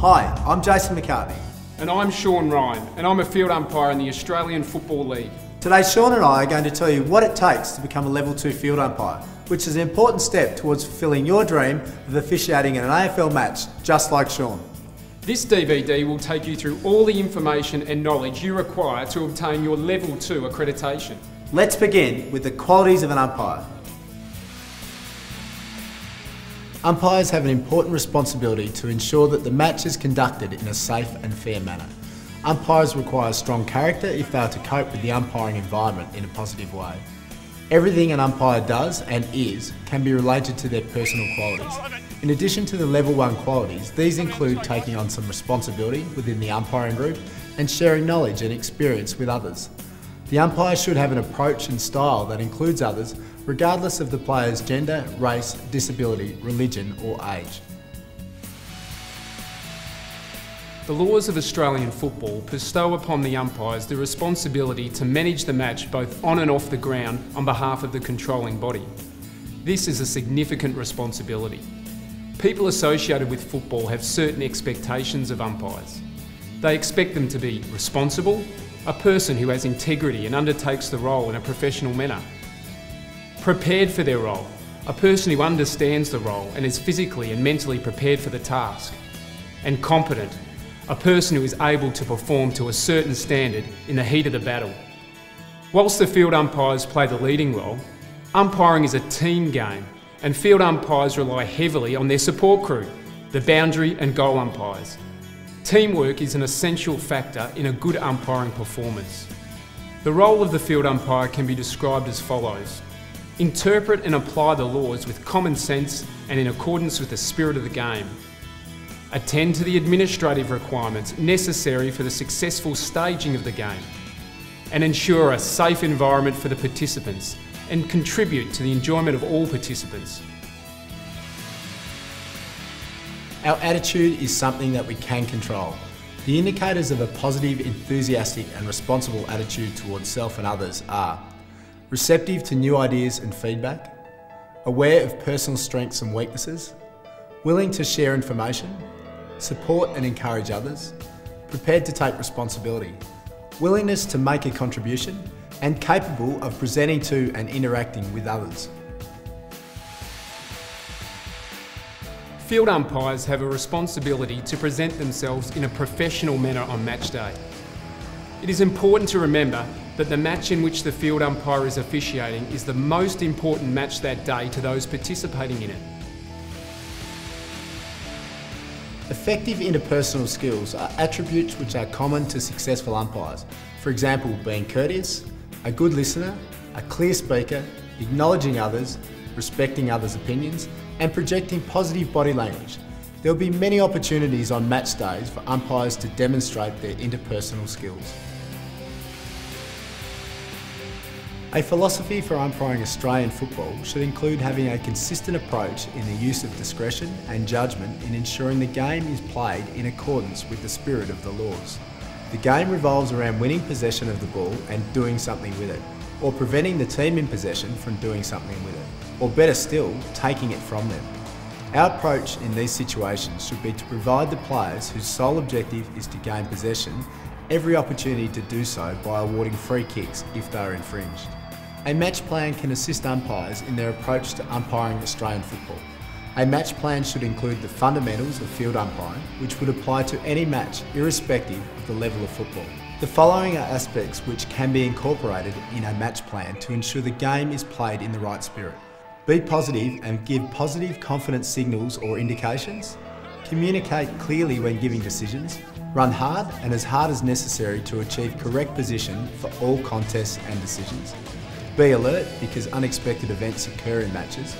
Hi, I'm Jason McCartney. And I'm Sean Ryan, and I'm a field umpire in the Australian Football League. Today Sean and I are going to tell you what it takes to become a Level 2 field umpire, which is an important step towards fulfilling your dream of officiating in an AFL match, just like Sean. This DVD will take you through all the information and knowledge you require to obtain your Level 2 accreditation. Let's begin with the qualities of an umpire. Umpires have an important responsibility to ensure that the match is conducted in a safe and fair manner. Umpires require strong character if they are to cope with the umpiring environment in a positive way. Everything an umpire does and is can be related to their personal qualities. In addition to the Level 1 qualities, these include taking on some responsibility within the umpiring group and sharing knowledge and experience with others. The umpire should have an approach and style that includes others, regardless of the player's gender, race, disability, religion or age. The laws of Australian football bestow upon the umpires the responsibility to manage the match both on and off the ground on behalf of the controlling body. This is a significant responsibility. People associated with football have certain expectations of umpires. They expect them to be responsible, a person who has integrity and undertakes the role in a professional manner. Prepared for their role, a person who understands the role and is physically and mentally prepared for the task. And competent, a person who is able to perform to a certain standard in the heat of the battle. Whilst the field umpires play the leading role, umpiring is a team game, and field umpires rely heavily on their support crew, the boundary and goal umpires. Teamwork is an essential factor in a good umpiring performance. The role of the field umpire can be described as follows. Interpret and apply the laws with common sense and in accordance with the spirit of the game. Attend to the administrative requirements necessary for the successful staging of the game. And ensure a safe environment for the participants and contribute to the enjoyment of all participants. Our attitude is something that we can control. The indicators of a positive, enthusiastic and responsible attitude towards self and others are receptive to new ideas and feedback, aware of personal strengths and weaknesses, willing to share information, support and encourage others, prepared to take responsibility, willingness to make a contribution, and capable of presenting to and interacting with others. Field umpires have a responsibility to present themselves in a professional manner on match day. It is important to remember that the match in which the field umpire is officiating is the most important match that day to those participating in it. Effective interpersonal skills are attributes which are common to successful umpires. For example, being courteous, a good listener, a clear speaker, acknowledging others, respecting others' opinions, and projecting positive body language. There will be many opportunities on match days for umpires to demonstrate their interpersonal skills. A philosophy for umpiring Australian football should include having a consistent approach in the use of discretion and judgment in ensuring the game is played in accordance with the spirit of the laws. The game revolves around winning possession of the ball and doing something with it, or preventing the team in possession from doing something with it, or better still, taking it from them. Our approach in these situations should be to provide the players whose sole objective is to gain possession every opportunity to do so by awarding free kicks if they are infringed. A match plan can assist umpires in their approach to umpiring Australian football. A match plan should include the fundamentals of field umpiring, which would apply to any match irrespective of the level of football. The following are aspects which can be incorporated in a match plan to ensure the game is played in the right spirit. Be positive and give positive confidence signals or indications. Communicate clearly when giving decisions. Run hard and as hard as necessary to achieve correct position for all contests and decisions. Be alert because unexpected events occur in matches.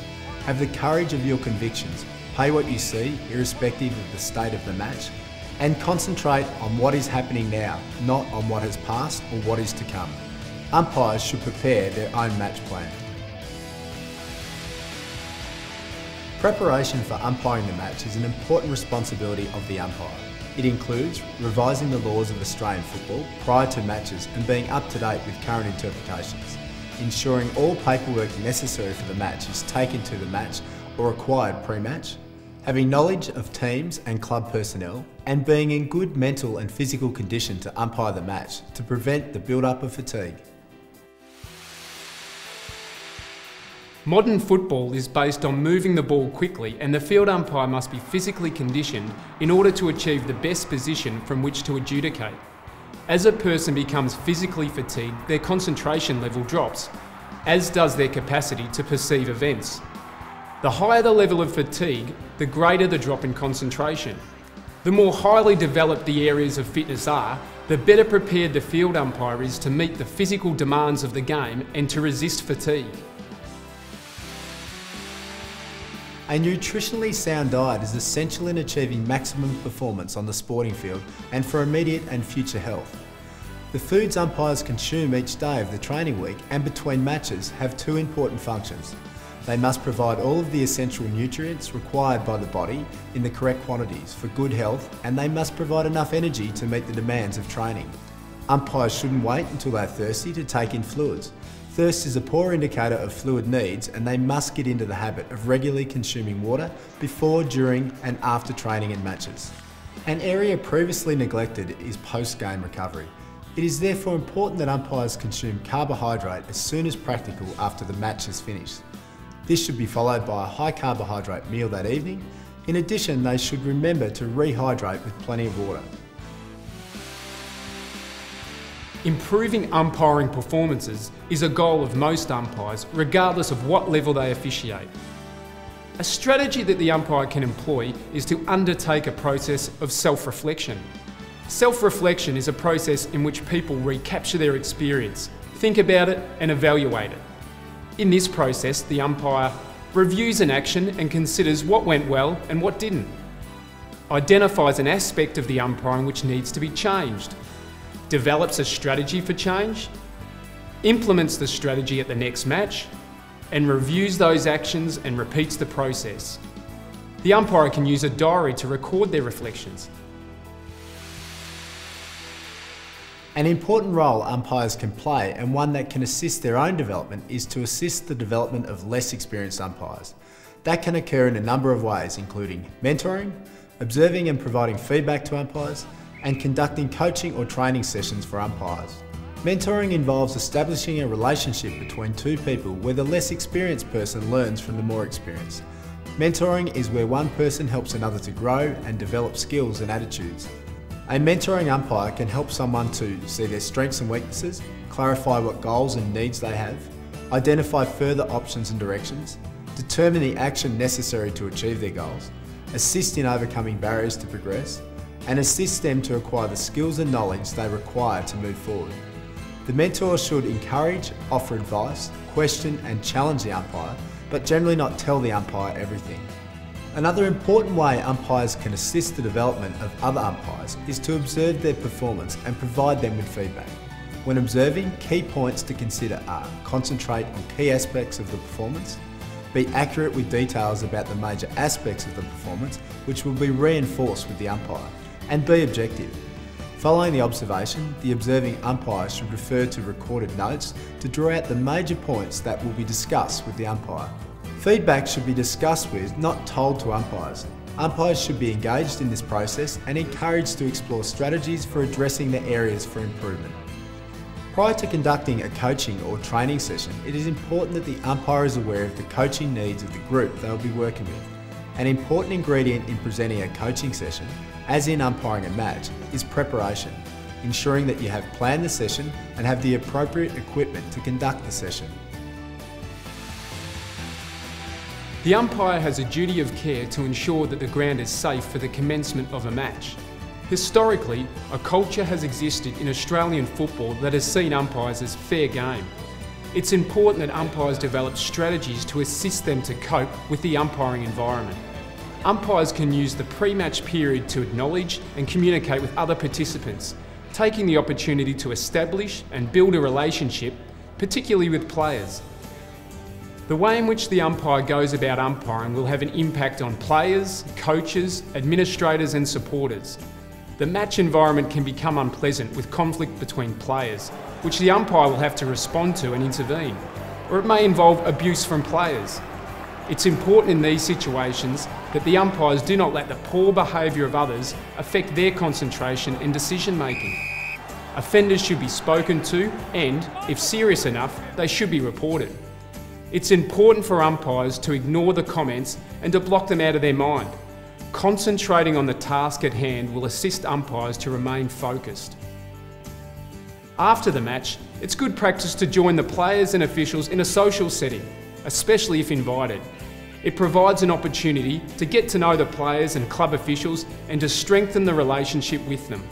Have the courage of your convictions. Pay what you see, irrespective of the state of the match. And concentrate on what is happening now, not on what has passed or what is to come. Umpires should prepare their own match plan. Preparation for umpiring the match is an important responsibility of the umpire. It includes revising the laws of Australian football prior to matches and being up to date with current interpretations, ensuring all paperwork necessary for the match is taken to the match or acquired pre-match, having knowledge of teams and club personnel, and being in good mental and physical condition to umpire the match to prevent the build-up of fatigue. Modern football is based on moving the ball quickly, and the field umpire must be physically conditioned in order to achieve the best position from which to adjudicate. As a person becomes physically fatigued, their concentration level drops, as does their capacity to perceive events. The higher the level of fatigue, the greater the drop in concentration. The more highly developed the areas of fitness are, the better prepared the field umpire is to meet the physical demands of the game and to resist fatigue. A nutritionally sound diet is essential in achieving maximum performance on the sporting field and for immediate and future health. The foods umpires consume each day of the training week and between matches have two important functions. They must provide all of the essential nutrients required by the body in the correct quantities for good health, and they must provide enough energy to meet the demands of training. Umpires shouldn't wait until they're thirsty to take in fluids. Thirst is a poor indicator of fluid needs, and they must get into the habit of regularly consuming water before, during and after training and matches. An area previously neglected is post-game recovery. It is therefore important that umpires consume carbohydrate as soon as practical after the match is finished. This should be followed by a high carbohydrate meal that evening. In addition, they should remember to rehydrate with plenty of water. Improving umpiring performances is a goal of most umpires, regardless of what level they officiate. A strategy that the umpire can employ is to undertake a process of self-reflection. Self-reflection is a process in which people recapture their experience, think about it and evaluate it. In this process, the umpire reviews an action and considers what went well and what didn't, identifies an aspect of the umpiring which needs to be changed, develops a strategy for change, implements the strategy at the next match, and reviews those actions and repeats the process. The umpire can use a diary to record their reflections. An important role umpires can play, and one that can assist their own development, is to assist the development of less experienced umpires. That can occur in a number of ways, including mentoring, observing and providing feedback to umpires, and conducting coaching or training sessions for umpires. Mentoring involves establishing a relationship between two people where the less experienced person learns from the more experienced. Mentoring is where one person helps another to grow and develop skills and attitudes. A mentoring umpire can help someone to see their strengths and weaknesses, clarify what goals and needs they have, identify further options and directions, determine the action necessary to achieve their goals, assist in overcoming barriers to progress, and assist them to acquire the skills and knowledge they require to move forward. The mentor should encourage, offer advice, question and challenge the umpire, but generally not tell the umpire everything. Another important way umpires can assist the development of other umpires is to observe their performance and provide them with feedback. When observing, key points to consider are: concentrate on key aspects of the performance, be accurate with details about the major aspects of the performance which will be reinforced with the umpire, and be objective. Following the observation, the observing umpire should refer to recorded notes to draw out the major points that will be discussed with the umpire. Feedback should be discussed with, not told to umpires. Umpires should be engaged in this process and encouraged to explore strategies for addressing the areas for improvement. Prior to conducting a coaching or training session, it is important that the umpire is aware of the coaching needs of the group they will be working with. An important ingredient in presenting a coaching session, as in umpiring a match, is preparation, ensuring that you have planned the session and have the appropriate equipment to conduct the session. The umpire has a duty of care to ensure that the ground is safe for the commencement of a match. Historically, a culture has existed in Australian football that has seen umpires as fair game. It's important that umpires develop strategies to assist them to cope with the umpiring environment. Umpires can use the pre-match period to acknowledge and communicate with other participants, taking the opportunity to establish and build a relationship, particularly with players. The way in which the umpire goes about umpiring will have an impact on players, coaches, administrators and supporters. The match environment can become unpleasant with conflict between players, which the umpire will have to respond to and intervene, or it may involve abuse from players. It's important in these situations that the umpires do not let the poor behaviour of others affect their concentration and decision making. Offenders should be spoken to and, if serious enough, they should be reported. It's important for umpires to ignore the comments and to block them out of their mind. Concentrating on the task at hand will assist umpires to remain focused. After the match, it's good practice to join the players and officials in a social setting, especially if invited. It provides an opportunity to get to know the players and club officials and to strengthen the relationship with them.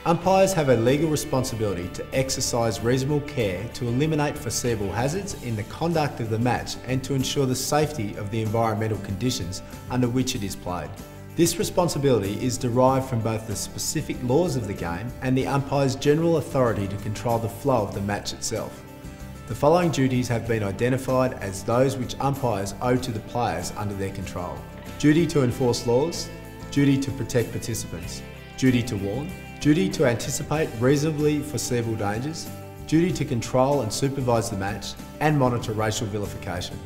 Umpires have a legal responsibility to exercise reasonable care to eliminate foreseeable hazards in the conduct of the match and to ensure the safety of the environmental conditions under which it is played. This responsibility is derived from both the specific laws of the game and the umpire's general authority to control the flow of the match itself. The following duties have been identified as those which umpires owe to the players under their control. Duty to enforce laws, duty to protect participants, duty to warn, duty to anticipate reasonably foreseeable dangers, duty to control and supervise the match, and monitor racial vilification.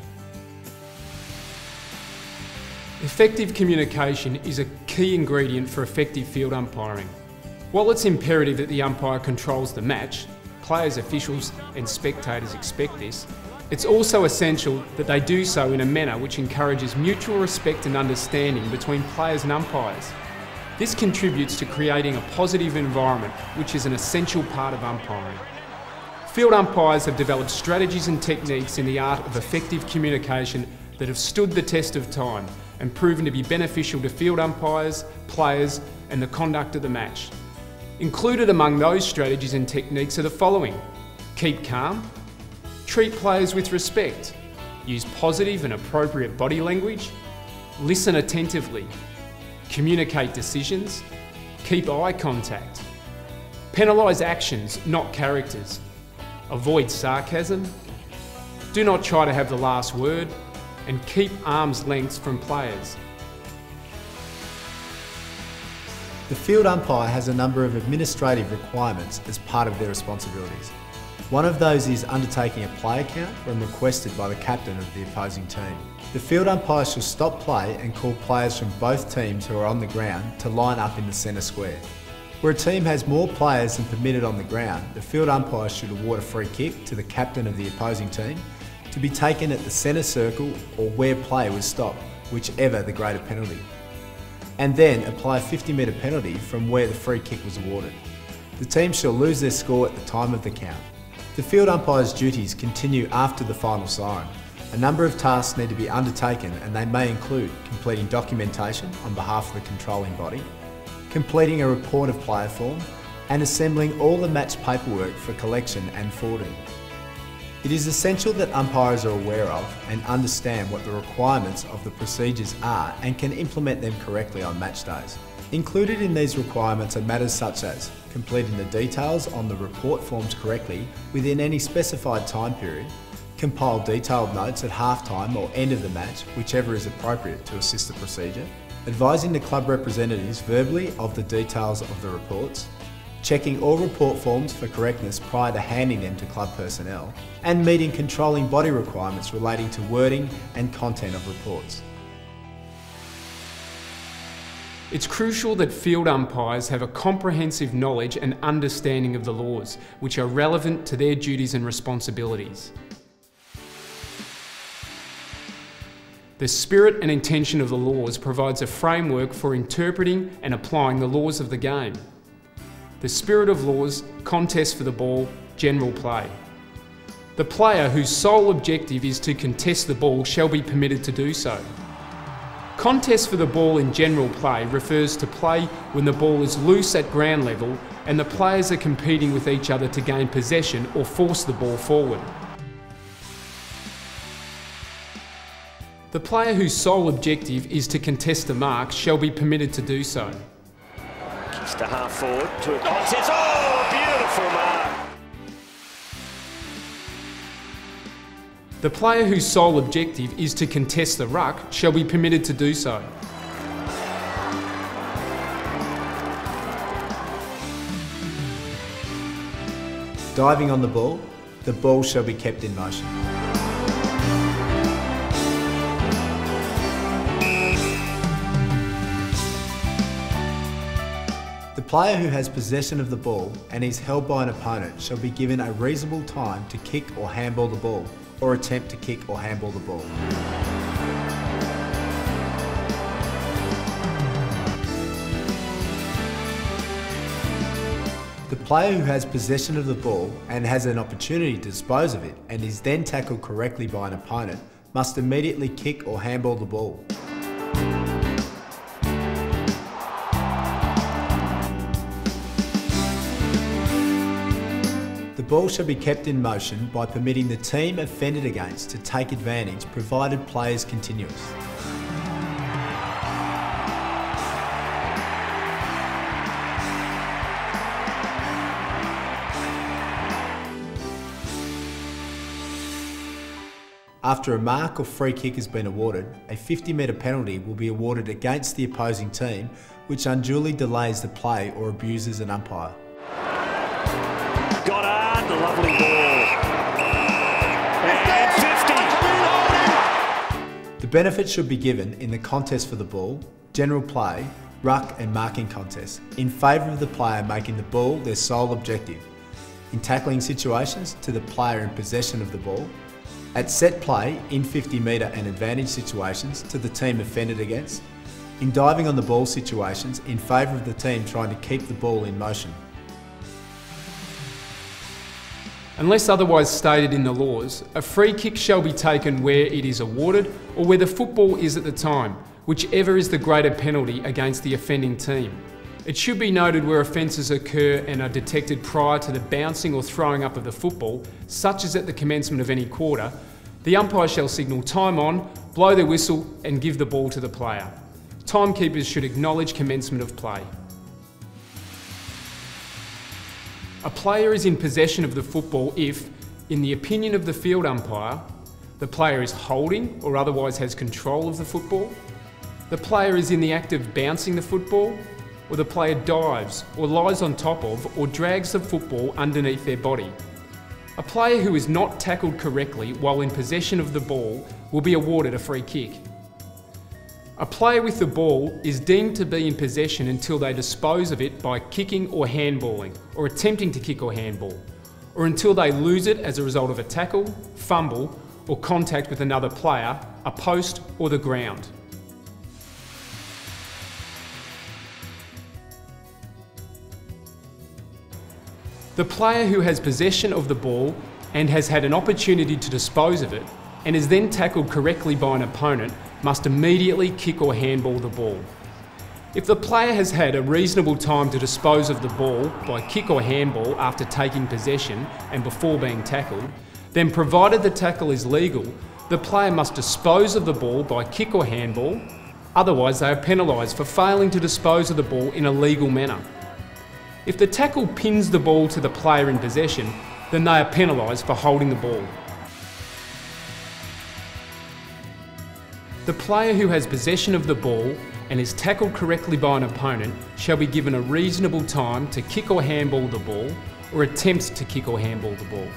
Effective communication is a key ingredient for effective field umpiring. While it's imperative that the umpire controls the match, players, officials and spectators expect this, it's also essential that they do so in a manner which encourages mutual respect and understanding between players and umpires. This contributes to creating a positive environment, which is an essential part of umpiring. Field umpires have developed strategies and techniques in the art of effective communication that have stood the test of time and proven to be beneficial to field umpires, players and the conduct of the match. Included among those strategies and techniques are the following: keep calm, treat players with respect, use positive and appropriate body language, listen attentively, communicate decisions, keep eye contact, penalise actions, not characters, avoid sarcasm, do not try to have the last word, and keep arm's length from players. The field umpire has a number of administrative requirements as part of their responsibilities. One of those is undertaking a player count when requested by the captain of the opposing team. The field umpire shall stop play and call players from both teams who are on the ground to line up in the centre square. Where a team has more players than permitted on the ground, the field umpire should award a free kick to the captain of the opposing team to be taken at the centre circle or where play was stopped, whichever the greater penalty, and then apply a 50-metre penalty from where the free kick was awarded. The team shall lose their score at the time of the count. The field umpire's duties continue after the final siren. A number of tasks need to be undertaken and they may include completing documentation on behalf of the controlling body, completing a report of player form, and assembling all the match paperwork for collection and forwarding. It is essential that umpires are aware of and understand what the requirements of the procedures are and can implement them correctly on match days. Included in these requirements are matters such as completing the details on the report forms correctly within any specified time period, compile detailed notes at half-time or end of the match, whichever is appropriate to assist the procedure, advising the club representatives verbally of the details of the reports, checking all report forms for correctness prior to handing them to club personnel, and meeting controlling body requirements relating to wording and content of reports. It's crucial that field umpires have a comprehensive knowledge and understanding of the laws, which are relevant to their duties and responsibilities. The spirit and intention of the laws provides a framework for interpreting and applying the laws of the game. The spirit of laws, contest for the ball, general play. The player whose sole objective is to contest the ball shall be permitted to do so. Contest for the ball in general play refers to play when the ball is loose at ground level and the players are competing with each other to gain possession or force the ball forward. The player whose sole objective is to contest the mark shall be permitted to do so. Kicks to half forward to a contest. Oh, beautiful mark! The player whose sole objective is to contest the ruck shall be permitted to do so. Diving on the ball shall be kept in motion. player who has possession of the ball and is held by an opponent shall be given a reasonable time to kick or handball the ball, or attempt to kick or handball the ball. The player who has possession of the ball and has an opportunity to dispose of it and is then tackled correctly by an opponent must immediately kick or handball the ball. The ball shall be kept in motion by permitting the team offended against to take advantage provided play is continuous. After a mark or free kick has been awarded, a 50-metre penalty will be awarded against the opposing team which unduly delays the play or abuses an umpire. Got the lovely ball. And 50. The benefit should be given in the contest for the ball, general play, ruck and marking contests, in favour of the player making the ball their sole objective, in tackling situations to the player in possession of the ball, at set play in 50-metre and advantage situations to the team offended against, in diving on the ball situations in favour of the team trying to keep the ball in motion. Unless otherwise stated in the laws, a free kick shall be taken where it is awarded or where the football is at the time, whichever is the greater penalty against the offending team. It should be noted where offences occur and are detected prior to the bouncing or throwing up of the football, such as at the commencement of any quarter, the umpire shall signal time on, blow their whistle and give the ball to the player. Timekeepers should acknowledge commencement of play. A player is in possession of the football if, in the opinion of the field umpire, the player is holding or otherwise has control of the football, the player is in the act of bouncing the football, or the player dives or lies on top of or drags the football underneath their body. A player who is not tackled correctly while in possession of the ball will be awarded a free kick. A player with the ball is deemed to be in possession until they dispose of it by kicking or handballing, or attempting to kick or handball, or until they lose it as a result of a tackle, fumble, or contact with another player, a post, or the ground. The player who has possession of the ball and has had an opportunity to dispose of it and is then tackled correctly by an opponent must immediately kick or handball the ball. If the player has had a reasonable time to dispose of the ball by kick or handball after taking possession and before being tackled, then provided the tackle is legal, the player must dispose of the ball by kick or handball, otherwise they are penalised for failing to dispose of the ball in a legal manner. If the tackle pins the ball to the player in possession, then they are penalised for holding the ball. The player who has possession of the ball and is tackled correctly by an opponent shall be given a reasonable time to kick or handball the ball, or attempt to kick or handball the ball.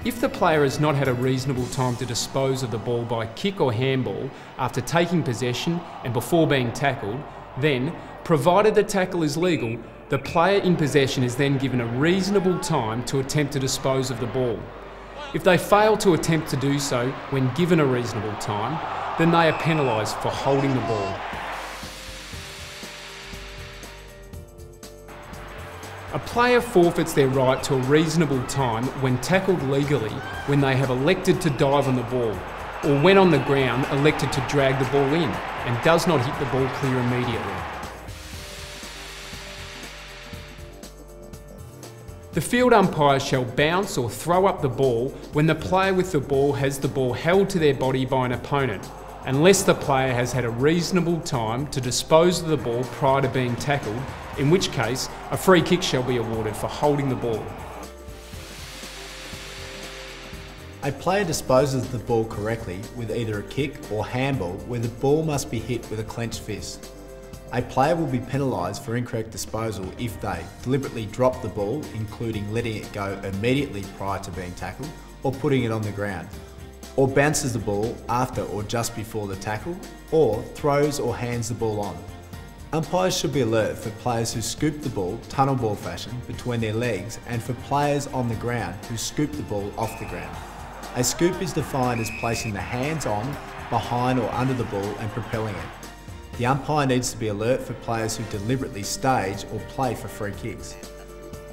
If the player has not had a reasonable time to dispose of the ball by kick or handball after taking possession and before being tackled, then, provided the tackle is legal, the player in possession is then given a reasonable time to attempt to dispose of the ball. If they fail to attempt to do so when given a reasonable time, then they are penalised for holding the ball. A player forfeits their right to a reasonable time when tackled legally when they have elected to dive on the ball, or when on the ground elected to drag the ball in and does not hit the ball clear immediately. The field umpire shall bounce or throw up the ball when the player with the ball has the ball held to their body by an opponent, unless the player has had a reasonable time to dispose of the ball prior to being tackled, in which case a free kick shall be awarded for holding the ball. A player disposes of the ball correctly with either a kick or handball where the ball must be hit with a clenched fist. A player will be penalised for incorrect disposal if they deliberately drop the ball, including letting it go immediately prior to being tackled or putting it on the ground, or bounces the ball after or just before the tackle, or throws or hands the ball on. Umpires should be alert for players who scoop the ball tunnel ball fashion between their legs and for players on the ground who scoop the ball off the ground. A scoop is defined as placing the hands on, behind or under the ball and propelling it. The umpire needs to be alert for players who deliberately stage or play for free kicks.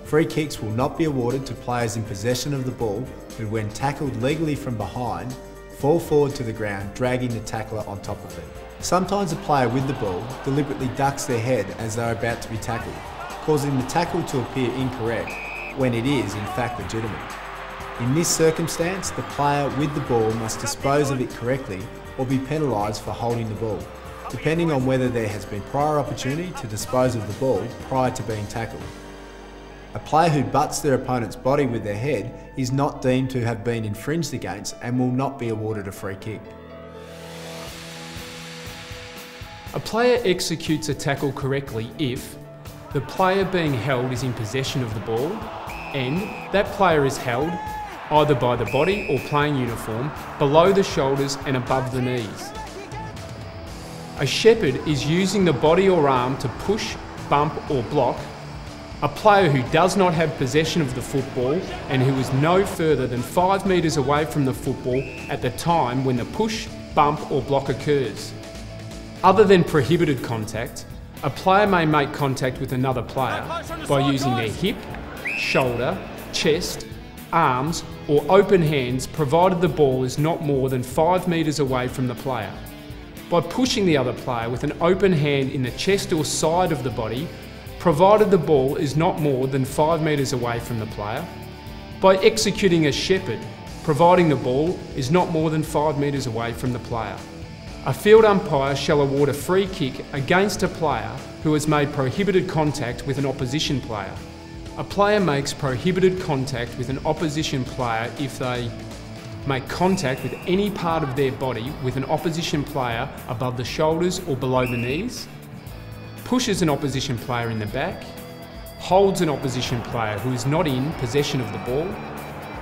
Free kicks will not be awarded to players in possession of the ball who, when tackled legally from behind, fall forward to the ground, dragging the tackler on top of it. Sometimes a player with the ball deliberately ducks their head as they are about to be tackled, causing the tackle to appear incorrect when it is in fact legitimate. In this circumstance, the player with the ball must dispose of it correctly or be penalised for holding the ball, depending on whether there has been prior opportunity to dispose of the ball prior to being tackled. A player who butts their opponent's body with their head is not deemed to have been infringed against and will not be awarded a free kick. A player executes a tackle correctly if the player being held is in possession of the ball and that player is held either by the body or playing uniform below the shoulders and above the knees. A shepherd is using the body or arm to push, bump or block a player who does not have possession of the football and who is no further than 5 metres away from the football at the time when the push, bump or block occurs. Other than prohibited contact, a player may make contact with another player by using their hip, shoulder, chest, arms or open hands provided the ball is not more than 5 metres away from the player. By pushing the other player with an open hand in the chest or side of the body, provided the ball is not more than 5 metres away from the player. By executing a shepherd, providing the ball is not more than 5 metres away from the player. A field umpire shall award a free kick against a player who has made prohibited contact with an opposition player. A player makes prohibited contact with an opposition player if they make contact with any part of their body with an opposition player above the shoulders or below the knees, pushes an opposition player in the back, holds an opposition player who is not in possession of the ball,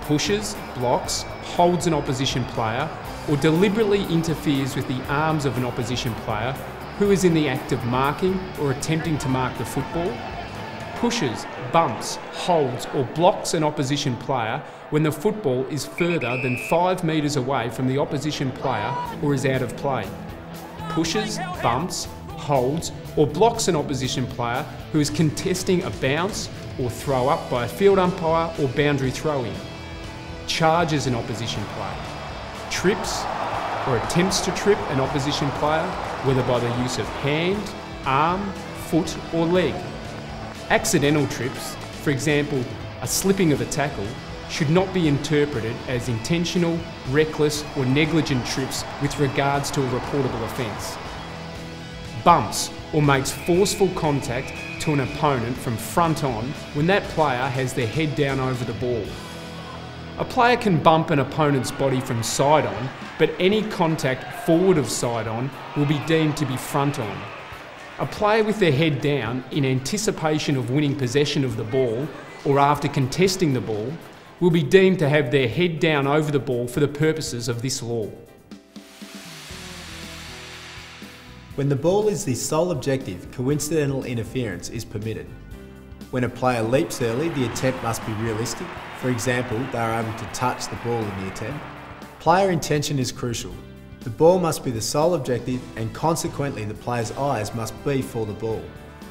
pushes, blocks, holds an opposition player, or deliberately interferes with the arms of an opposition player who is in the act of marking or attempting to mark the football, pushes, bumps, holds or blocks an opposition player when the football is further than 5 metres away from the opposition player or is out of play, pushes, bumps, holds or blocks an opposition player who is contesting a bounce or throw up by a field umpire or boundary throw-in, charges an opposition player, trips or attempts to trip an opposition player, whether by the use of hand, arm, foot or leg. Accidental trips, for example a slipping of a tackle, should not be interpreted as intentional, reckless or negligent trips with regards to a reportable offence. Bumps or makes forceful contact to an opponent from front on when that player has their head down over the ball. A player can bump an opponent's body from side on, but any contact forward of side on will be deemed to be front on. A player with their head down in anticipation of winning possession of the ball or after contesting the ball will be deemed to have their head down over the ball for the purposes of this law. When the ball is the sole objective, coincidental interference is permitted. When a player leaps early, the attempt must be realistic. For example, they are able to touch the ball in the attempt. Player intention is crucial. The ball must be the sole objective and consequently the player's eyes must be for the ball.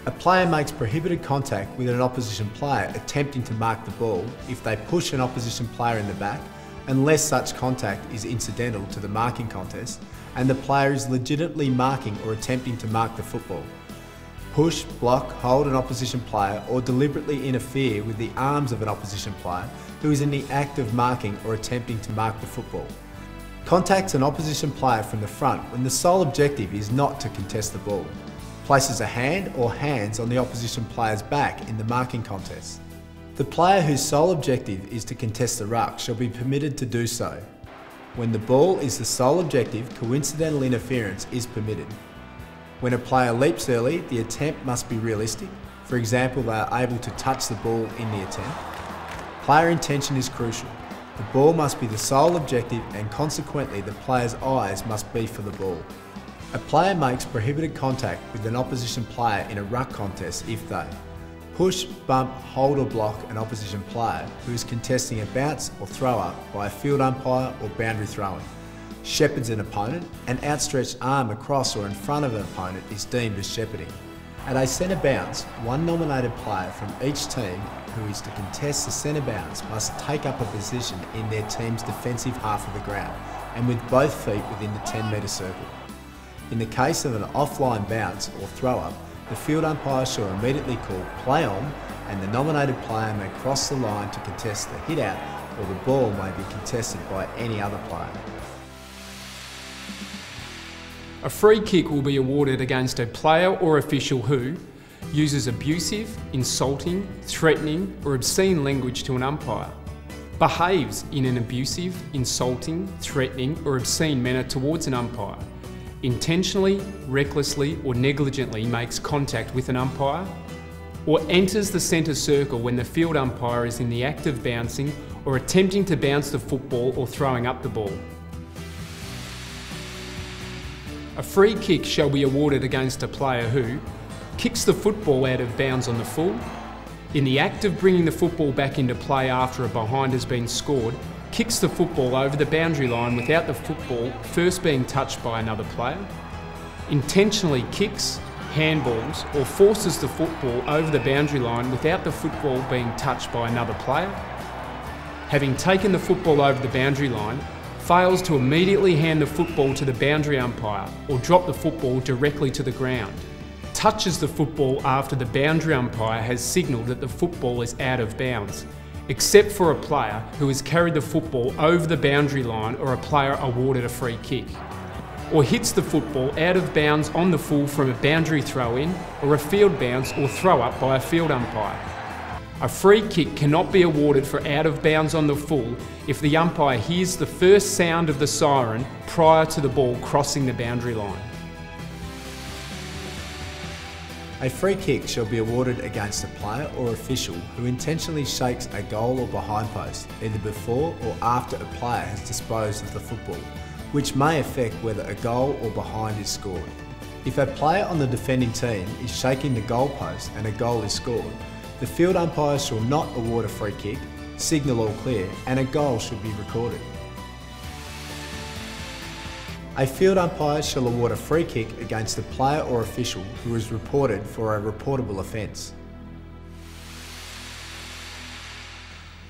A player makes prohibited contact with an opposition player attempting to mark the ball if they push an opposition player in the back, unless such contact is incidental to the marking contest and the player is legitimately marking or attempting to mark the football. Push, block, hold an opposition player or deliberately interfere with the arms of an opposition player who is in the act of marking or attempting to mark the football. Contacts an opposition player from the front when the sole objective is not to contest the ball. Places a hand or hands on the opposition player's back in the marking contest. The player whose sole objective is to contest the ruck shall be permitted to do so. When the ball is the sole objective, coincidental interference is permitted. When a player leaps early, the attempt must be realistic. For example, they are able to touch the ball in the attempt. Player intention is crucial. The ball must be the sole objective and consequently the player's eyes must be for the ball. A player makes prohibited contact with an opposition player in a ruck contest if they push, bump, hold or block an opposition player who is contesting a bounce or throw up by a field umpire or boundary throwing, shepherds an opponent, an outstretched arm across or in front of an opponent is deemed as shepherding. At a centre bounce, one nominated player from each team who is to contest the centre bounce must take up a position in their team's defensive half of the ground and with both feet within the 10-metre circle. In the case of an offline bounce or throw up, the field umpire shall immediately call play on and the nominated player may cross the line to contest the hit out or the ball may be contested by any other player. A free kick will be awarded against a player or official who uses abusive, insulting, threatening or obscene language to an umpire, behaves in an abusive, insulting, threatening or obscene manner towards an umpire, intentionally, recklessly or negligently makes contact with an umpire, or enters the centre circle when the field umpire is in the act of bouncing or attempting to bounce the football or throwing up the ball. A free kick shall be awarded against a player who kicks the football out of bounds on the full, in the act of bringing the football back into play after a behind has been scored, kicks the football over the boundary line without the football first being touched by another player, intentionally kicks, handballs or forces the football over the boundary line without the football being touched by another player, having taken the football over the boundary line, fails to immediately hand the football to the boundary umpire or drop the football directly to the ground, touches the football after the boundary umpire has signalled that the football is out of bounds, except for a player who has carried the football over the boundary line or a player awarded a free kick, or hits the football out of bounds on the full from a boundary throw-in or a field bounce or throw-up by a field umpire. A free kick cannot be awarded for out of bounds on the full if the umpire hears the first sound of the siren prior to the ball crossing the boundary line. A free kick shall be awarded against a player or official who intentionally shakes a goal or behind post either before or after a player has disposed of the football, which may affect whether a goal or behind is scored. If a player on the defending team is shaking the goal post and a goal is scored, the field umpire shall not award a free kick, signal all clear, and a goal should be recorded. A field umpire shall award a free kick against a player or official who is reported for a reportable offence.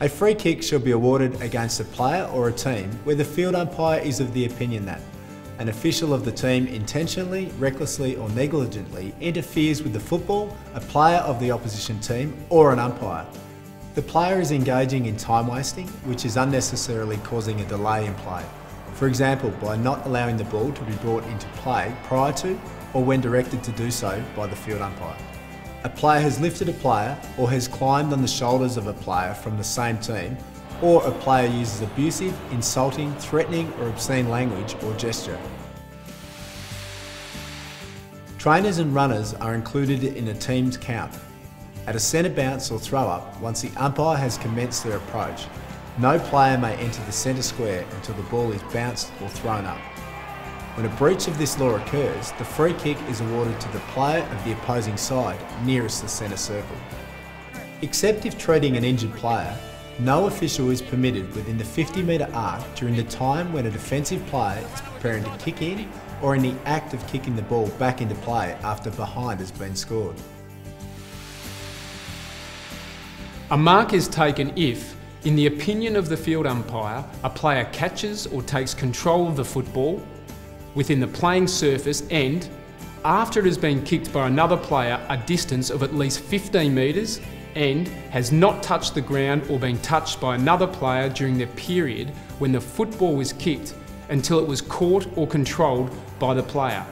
A free kick shall be awarded against a player or a team where the field umpire is of the opinion that an official of the team intentionally, recklessly or negligently interferes with the football, a player of the opposition team or an umpire. The player is engaging in time wasting, which is unnecessarily causing a delay in play. For example, by not allowing the ball to be brought into play prior to or when directed to do so by the field umpire. A player has lifted a player or has climbed on the shoulders of a player from the same team, or a player uses abusive, insulting, threatening or obscene language or gesture. Trainers and runners are included in a team's count. At a centre bounce or throw up, once the umpire has commenced their approach, no player may enter the centre square until the ball is bounced or thrown up. When a breach of this law occurs, the free kick is awarded to the player of the opposing side nearest the centre circle. Except if treating an injured player, no official is permitted within the 50-metre arc during the time when a defensive player is preparing to kick in or in the act of kicking the ball back into play after behind has been scored. A mark is taken if, in the opinion of the field umpire, a player catches or takes control of the football within the playing surface and, after it has been kicked by another player a distance of at least 15 metres and has not touched the ground or been touched by another player during the period when the football was kicked until it was caught or controlled by the player.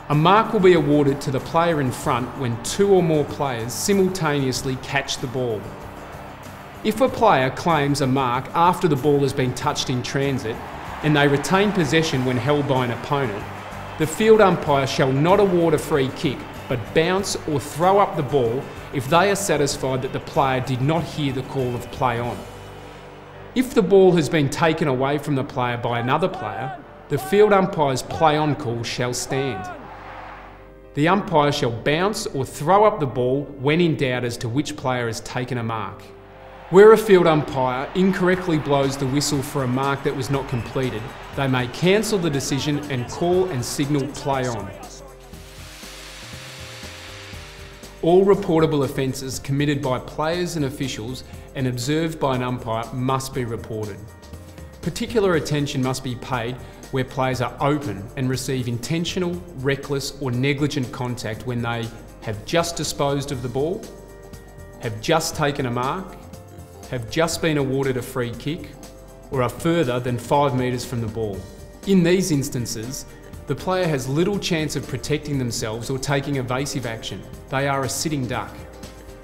A mark will be awarded to the player in front when two or more players simultaneously catch the ball. If a player claims a mark after the ball has been touched in transit and they retain possession when held by an opponent, the field umpire shall not award a free kick but bounce or throw up the ball if they are satisfied that the player did not hear the call of play on. If the ball has been taken away from the player by another player, the field umpire's play-on call shall stand. The umpire shall bounce or throw up the ball when in doubt as to which player has taken a mark. Where a field umpire incorrectly blows the whistle for a mark that was not completed, they may cancel the decision and call and signal play on. All reportable offences committed by players and officials and observed by an umpire must be reported. Particular attention must be paid where players are open and receive intentional, reckless or negligent contact when they have just disposed of the ball, have just taken a mark, have just been awarded a free kick, or are further than 5 metres from the ball. In these instances, the player has little chance of protecting themselves or taking evasive action. They are a sitting duck.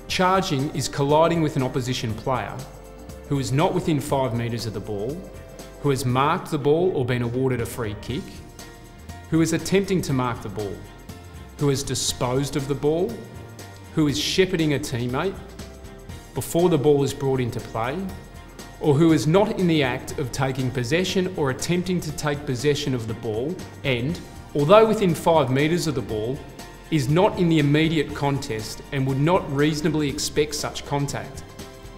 Charging is colliding with an opposition player who is not within 5 metres of the ball, who has marked the ball or been awarded a free kick, who is attempting to mark the ball, who has disposed of the ball, who is shepherding a teammate before the ball is brought into play, or who is not in the act of taking possession or attempting to take possession of the ball and, although within 5 metres of the ball, is not in the immediate contest and would not reasonably expect such contact.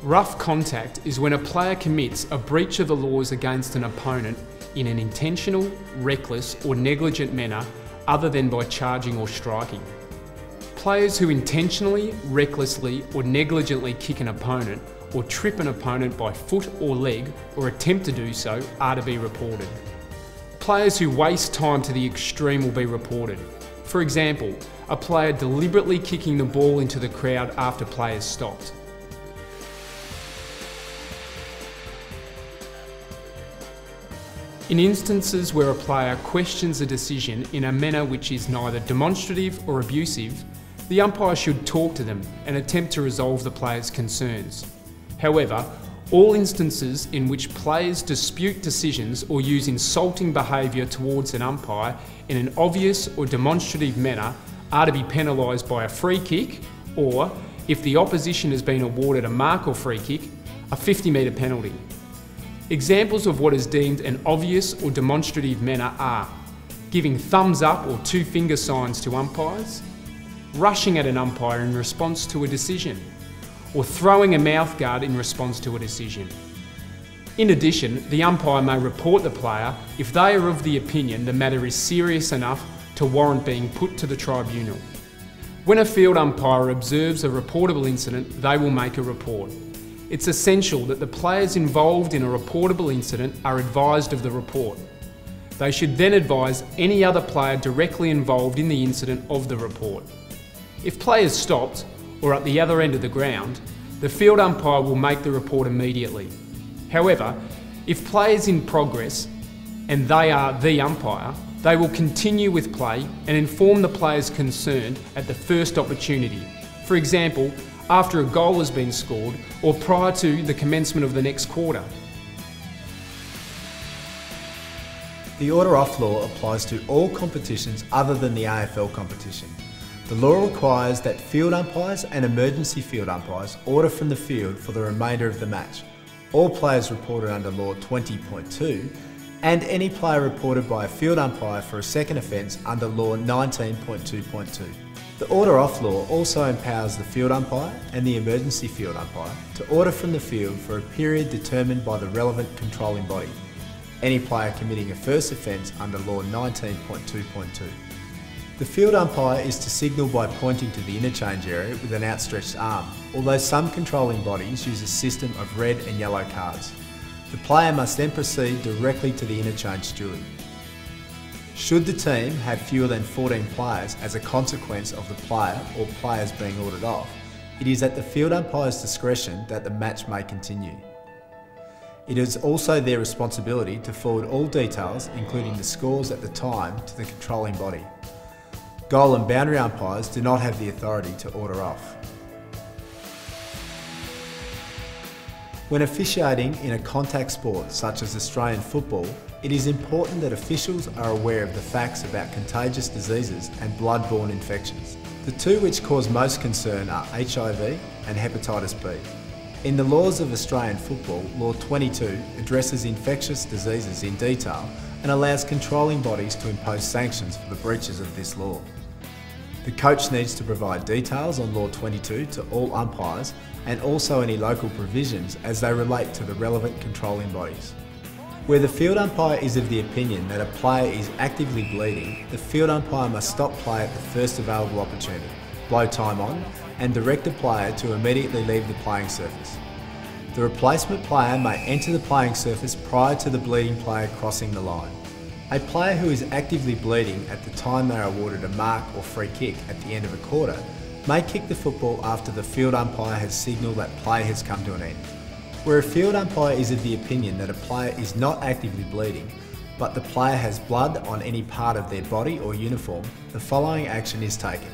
Rough contact is when a player commits a breach of the laws against an opponent in an intentional, reckless or negligent manner other than by charging or striking. Players who intentionally, recklessly or negligently kick an opponent or trip an opponent by foot or leg or attempt to do so are to be reported. Players who waste time to the extreme will be reported. For example, a player deliberately kicking the ball into the crowd after play has stopped. In instances where a player questions a decision in a manner which is neither demonstrative or abusive, the umpire should talk to them and attempt to resolve the player's concerns. However, all instances in which players dispute decisions or use insulting behaviour towards an umpire in an obvious or demonstrative manner are to be penalised by a free kick or, if the opposition has been awarded a mark or free kick, a 50-metre penalty. Examples of what is deemed an obvious or demonstrative manner are giving thumbs up or 2 finger signs to umpires, rushing at an umpire in response to a decision, or throwing a mouthguard in response to a decision. In addition, the umpire may report the player if they are of the opinion the matter is serious enough to warrant being put to the tribunal. When a field umpire observes a reportable incident, they will make a report. It's essential that the players involved in a reportable incident are advised of the report. They should then advise any other player directly involved in the incident of the report. If play is stopped, or at the other end of the ground, the field umpire will make the report immediately. However, if play is in progress and they are the umpire, they will continue with play and inform the players concerned at the first opportunity. For example, after a goal has been scored or prior to the commencement of the next quarter. The order off law applies to all competitions other than the AFL competition. The law requires that field umpires and emergency field umpires order from the field for the remainder of the match. All players reported under Law 20.2 and any player reported by a field umpire for a second offence under Law 19.2.2. The order off law also empowers the field umpire and the emergency field umpire to order from the field for a period determined by the relevant controlling body. Any player committing a first offence under Law 19.2.2. The field umpire is to signal by pointing to the interchange area with an outstretched arm, although some controlling bodies use a system of red and yellow cards. The player must then proceed directly to the interchange steward. Should the team have fewer than 14 players as a consequence of the player or players being ordered off, it is at the field umpire's discretion that the match may continue. It is also their responsibility to forward all details, including the scores at the time, to the controlling body. Goal and boundary umpires do not have the authority to order off. When officiating in a contact sport such as Australian football, it is important that officials are aware of the facts about contagious diseases and blood-borne infections. The two which cause most concern are HIV and hepatitis B. In the laws of Australian football, Law 22 addresses infectious diseases in detail and allows controlling bodies to impose sanctions for the breaches of this law. The coach needs to provide details on Law 22 to all umpires and also any local provisions as they relate to the relevant controlling bodies. Where the field umpire is of the opinion that a player is actively bleeding, the field umpire must stop play at the first available opportunity, blow time on, and direct the player to immediately leave the playing surface. The replacement player may enter the playing surface prior to the bleeding player crossing the line. A player who is actively bleeding at the time they are awarded a mark or free kick at the end of a quarter may kick the football after the field umpire has signalled that play has come to an end. Where a field umpire is of the opinion that a player is not actively bleeding, but the player has blood on any part of their body or uniform, the following action is taken.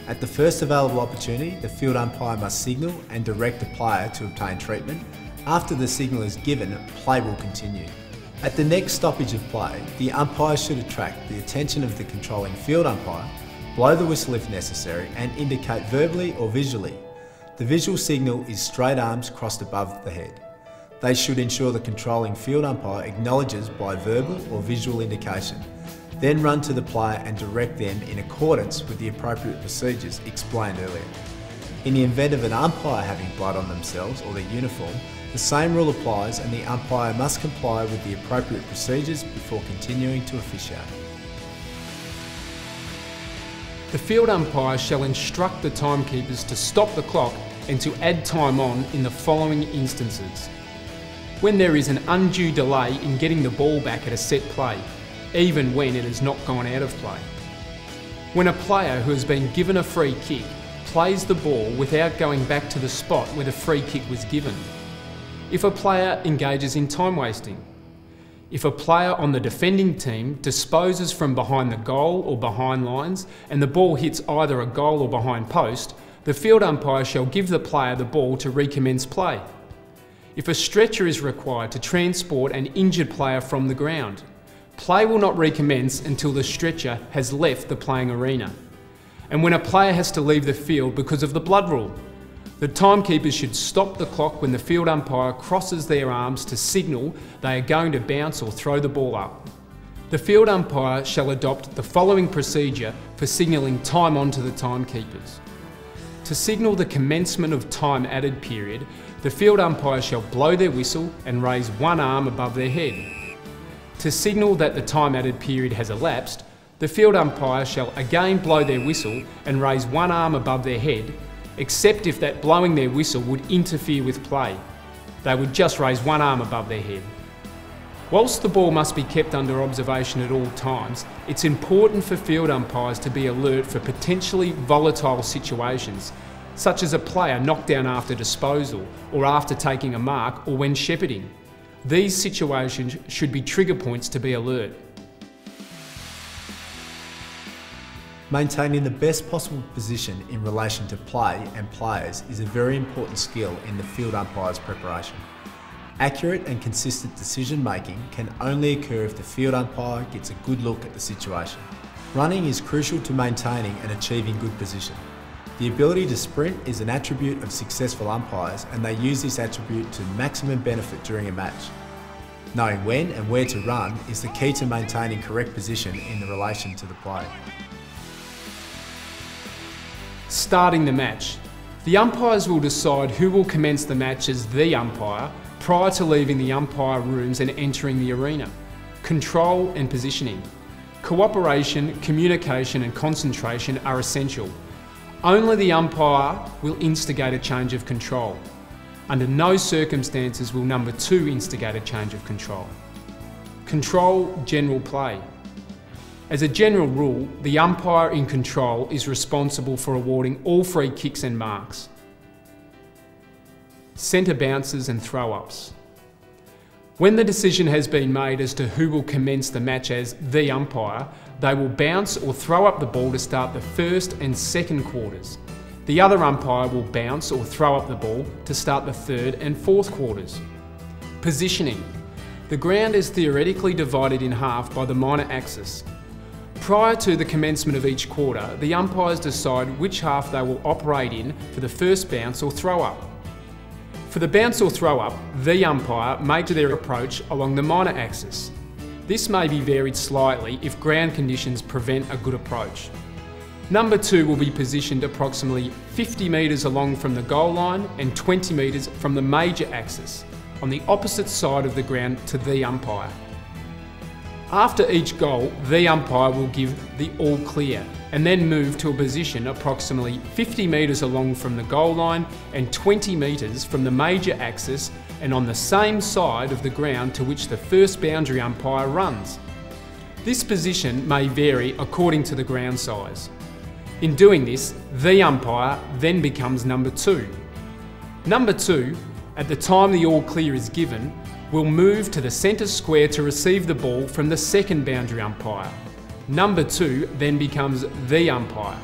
At the first available opportunity, the field umpire must signal and direct the player to obtain treatment. After the signal is given, play will continue. At the next stoppage of play, the umpire should attract the attention of the controlling field umpire, blow the whistle if necessary, and indicate verbally or visually. The visual signal is straight arms crossed above the head. They should ensure the controlling field umpire acknowledges by verbal or visual indication, then run to the player and direct them in accordance with the appropriate procedures explained earlier. In the event of an umpire having blood on themselves or their uniform, the same rule applies and the umpire must comply with the appropriate procedures before continuing to officiate. The field umpire shall instruct the timekeepers to stop the clock and to add time on in the following instances. When there is an undue delay in getting the ball back at a set play, even when it has not gone out of play. When a player who has been given a free kick plays the ball without going back to the spot where the free kick was given. If a player engages in time wasting. If a player on the defending team disposes from behind the goal or behind lines and the ball hits either a goal or behind post, the field umpire shall give the player the ball to recommence play. If a stretcher is required to transport an injured player from the ground, play will not recommence until the stretcher has left the playing arena. And when a player has to leave the field because of the blood rule, the timekeepers should stop the clock when the field umpire crosses their arms to signal they are going to bounce or throw the ball up. The field umpire shall adopt the following procedure for signalling time on to the timekeepers. To signal the commencement of time added period, the field umpire shall blow their whistle and raise one arm above their head. To signal that the time added period has elapsed, the field umpire shall again blow their whistle and raise one arm above their head, except if that blowing their whistle would interfere with play. They would just raise one arm above their head. Whilst the ball must be kept under observation at all times, it's important for field umpires to be alert for potentially volatile situations, such as a player knocked down after disposal or after taking a mark or when shepherding. These situations should be trigger points to be alert. Maintaining the best possible position in relation to play and players is a very important skill in the field umpire's preparation. Accurate and consistent decision making can only occur if the field umpire gets a good look at the situation. Running is crucial to maintaining and achieving good position. The ability to sprint is an attribute of successful umpires, and they use this attribute to maximum benefit during a match. Knowing when and where to run is the key to maintaining correct position in relation to the play. Starting the match. The umpires will decide who will commence the match as the umpire prior to leaving the umpire rooms and entering the arena. Control and positioning. Cooperation, communication and concentration are essential. Only the umpire will instigate a change of control. Under no circumstances will number 2 instigate a change of control. Control general play. As a general rule, the umpire in control is responsible for awarding all free kicks and marks. Centre bounces and throw-ups. When the decision has been made as to who will commence the match as the umpire, they will bounce or throw up the ball to start the first and second quarters. The other umpire will bounce or throw up the ball to start the third and fourth quarters. Positioning. The ground is theoretically divided in half by the minor axis. Prior to the commencement of each quarter, the umpires decide which half they will operate in for the first bounce or throw up. For the bounce or throw up, the umpire makes their approach along the minor axis. This may be varied slightly if ground conditions prevent a good approach. Number 2 will be positioned approximately 50 metres along from the goal line and 20 metres from the major axis, on the opposite side of the ground to the umpire. After each goal, the umpire will give the all clear and then move to a position approximately 50 metres along from the goal line and 20 metres from the major axis and on the same side of the ground to which the first boundary umpire runs. This position may vary according to the ground size. In doing this, the umpire then becomes number 2. Number 2, at the time the all clear is given, will move to the centre square to receive the ball from the second boundary umpire. Number 2 then becomes the umpire.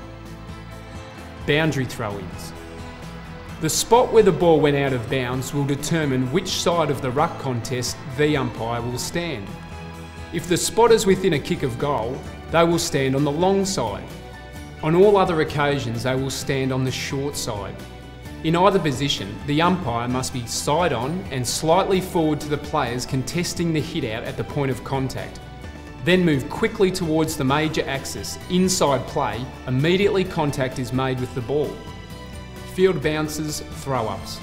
Boundary throw-ins. The spot where the ball went out of bounds will determine which side of the ruck contest the umpire will stand. If the spot is within a kick of goal, they will stand on the long side. On all other occasions, they will stand on the short side. In either position, the umpire must be side on and slightly forward to the players contesting the hit out at the point of contact. Then move quickly towards the major axis, inside play, immediately contact is made with the ball. Field bounces, throw-ups.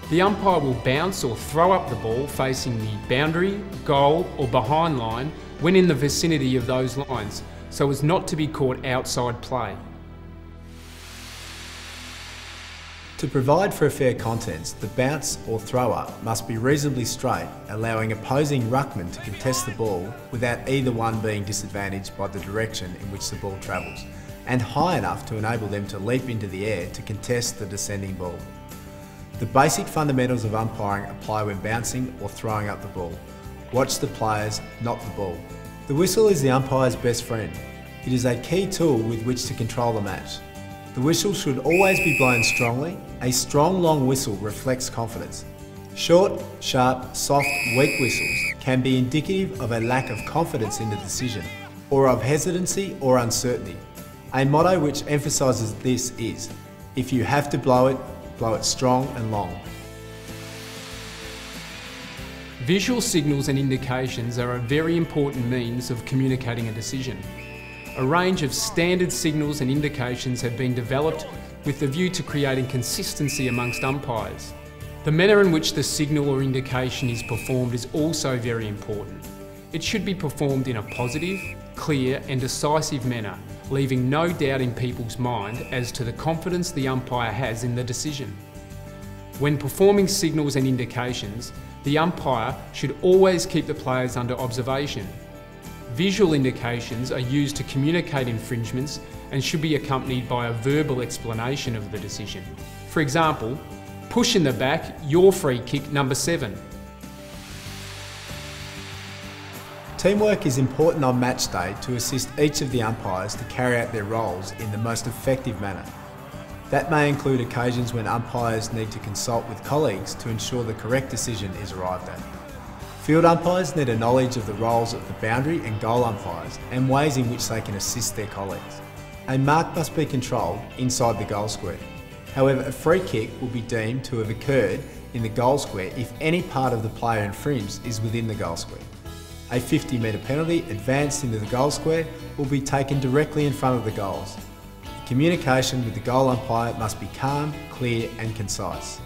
The umpire will bounce or throw up the ball facing the boundary, goal or behind line when in the vicinity of those lines, so as not to be caught outside play. To provide for a fair contest, the bounce or throw-up must be reasonably straight, allowing opposing ruckmen to contest the ball without either one being disadvantaged by the direction in which the ball travels, and high enough to enable them to leap into the air to contest the descending ball. The basic fundamentals of umpiring apply when bouncing or throwing up the ball. Watch the players, not the ball. The whistle is the umpire's best friend. It is a key tool with which to control the match. The whistle should always be blown strongly. A strong, long whistle reflects confidence. Short, sharp, soft, weak whistles can be indicative of a lack of confidence in the decision, or of hesitancy or uncertainty. A motto which emphasises this is, if you have to blow it strong and long. Visual signals and indications are a very important means of communicating a decision. A range of standard signals and indications have been developed with the view to creating consistency amongst umpires. The manner in which the signal or indication is performed is also very important. It should be performed in a positive, clear and decisive manner, leaving no doubt in people's mind as to the confidence the umpire has in the decision. When performing signals and indications, the umpire should always keep the players under observation. Visual indications are used to communicate infringements and should be accompanied by a verbal explanation of the decision. For example, push in the back, your free kick number 7. Teamwork is important on match day to assist each of the umpires to carry out their roles in the most effective manner. That may include occasions when umpires need to consult with colleagues to ensure the correct decision is arrived at. Field umpires need a knowledge of the roles of the boundary and goal umpires and ways in which they can assist their colleagues. A mark must be controlled inside the goal square. However, a free kick will be deemed to have occurred in the goal square if any part of the player infringed is within the goal square. A 50-metre penalty advanced into the goal square will be taken directly in front of the goals. The communication with the goal umpire must be calm, clear and concise.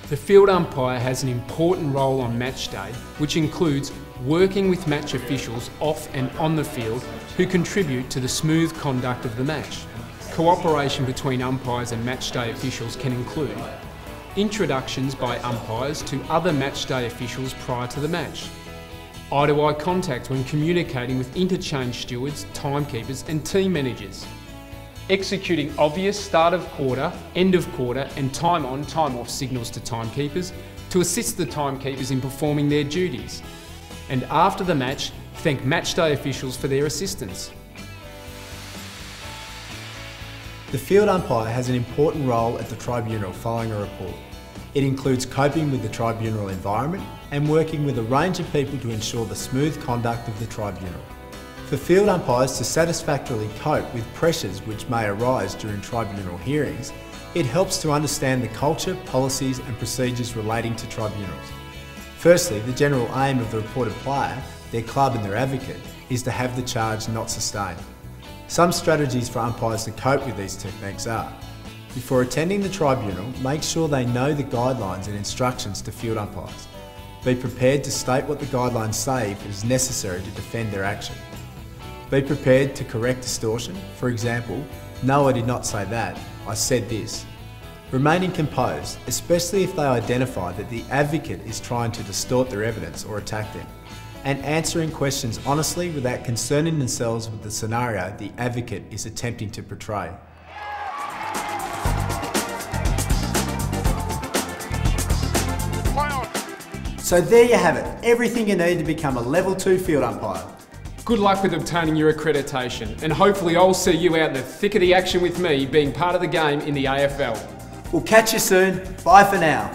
The field umpire has an important role on match day, which includes working with match officials off and on the field who contribute to the smooth conduct of the match. Cooperation between umpires and match day officials can include introductions by umpires to other match day officials prior to the match, eye-to-eye contact when communicating with interchange stewards, timekeepers and team managers, executing obvious start of quarter, end of quarter and time on, time off signals to timekeepers to assist the timekeepers in performing their duties, and after the match, thank match day officials for their assistance. The field umpire has an important role at the tribunal following a report. It includes coping with the tribunal environment and working with a range of people to ensure the smooth conduct of the tribunal. For field umpires to satisfactorily cope with pressures which may arise during tribunal hearings, it helps to understand the culture, policies and procedures relating to tribunals. Firstly, the general aim of the reported player, their club and their advocate, is to have the charge not sustained. Some strategies for umpires to cope with these techniques are: before attending the tribunal, make sure they know the guidelines and instructions to field umpires. Be prepared to state what the guidelines say if it is necessary to defend their action. Be prepared to correct distortion. For example, "No, I did not say that, I said this." Remaining composed, especially if they identify that the advocate is trying to distort their evidence or attack them, and answering questions honestly without concerning themselves with the scenario the advocate is attempting to portray. So there you have it, everything you need to become a Level 2 field umpire. Good luck with obtaining your accreditation, and hopefully I'll see you out in the thick of the action with me being part of the game in the AFL. We'll catch you soon. Bye for now.